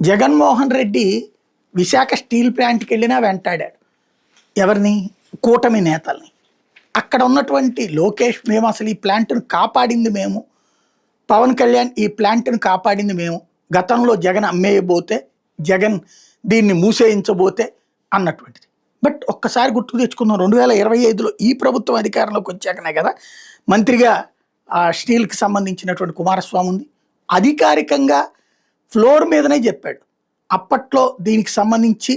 Jaganmohan Reddy Visakha steel ప్లాంట్కి వెళ్ళినా వెంటాడాడు. ఎవరిని? కూటమి నేతల్ని. అక్కడ ఉన్నటువంటి లోకేష్, మేము అసలు ఈ ప్లాంట్ను కాపాడింది మేము, పవన్ కళ్యాణ్ ఈ ప్లాంట్ను కాపాడింది మేము, గతంలో జగన్ అమ్మేయబోతే, జగన్ దీన్ని మూసేయించబోతే అన్నటువంటిది. బట్ ఒక్కసారి గుర్తుకు తెచ్చుకుందాం, 2025లో ఈ ప్రభుత్వం అధికారంలోకి వచ్చాకనే కదా మంత్రిగా స్టీల్కి సంబంధించినటువంటి కుమారస్వామి ఉంది. అధికారికంగా ఫ్లోర్ మీదనే చెప్పాడు. అప్పట్లో దీనికి సంబంధించి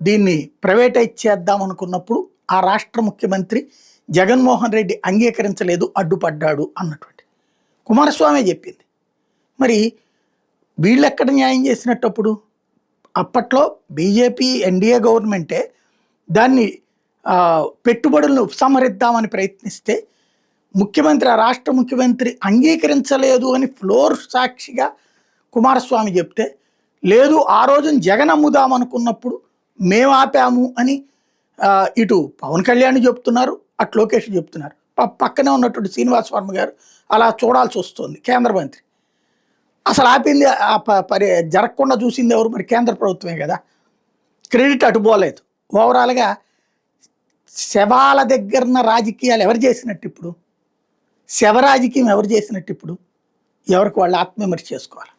దీన్ని ప్రైవేటైజ్ చేద్దాం అనుకున్నప్పుడు ఆ రాష్ట్ర ముఖ్యమంత్రి జగన్మోహన్ రెడ్డి అంగీకరించలేదు, అడ్డుపడ్డాడు అన్నటువంటి కుమారస్వామి చెప్పింది. మరి వీళ్ళెక్కడ న్యాయం చేసినట్టప్పుడు? అప్పట్లో బీజేపీ ఎన్డీఏ గవర్నమెంటే దాన్ని పెట్టుబడులను ఉపసంహరిద్దామని ప్రయత్నిస్తే ముఖ్యమంత్రి, ఆ రాష్ట్ర ముఖ్యమంత్రి అంగీకరించలేదు అని ఫ్లోర్ సాక్షిగా కుమారస్వామి చెప్తే, లేదు ఆ రోజున జగన్ అమ్ముదామనుకున్నప్పుడు మేము ఆపాము అని ఇటు పవన్ కళ్యాణ్ చెప్తున్నారు, అటు లోకేష్ చెప్తున్నారు. పక్కనే ఉన్నటువంటి శ్రీనివాస్ వర్మ గారు అలా చూడాల్సి వస్తుంది. కేంద్ర మంత్రి అసలు ఆపింది జరగకుండా చూసింది ఎవరు? మరి కేంద్ర ప్రభుత్వమే కదా. క్రెడిట్ అటు పోలేదు. ఓవరాల్గా శవాల దగ్గరన రాజకీయాలు ఎవరు చేసినట్టు ఇప్పుడు? శవ రాజకీయం ఎవరు చేసినట్టు ఇప్పుడు? ఎవరికి వాళ్ళు ఆత్మవిమర్శ చేసుకోవాలి.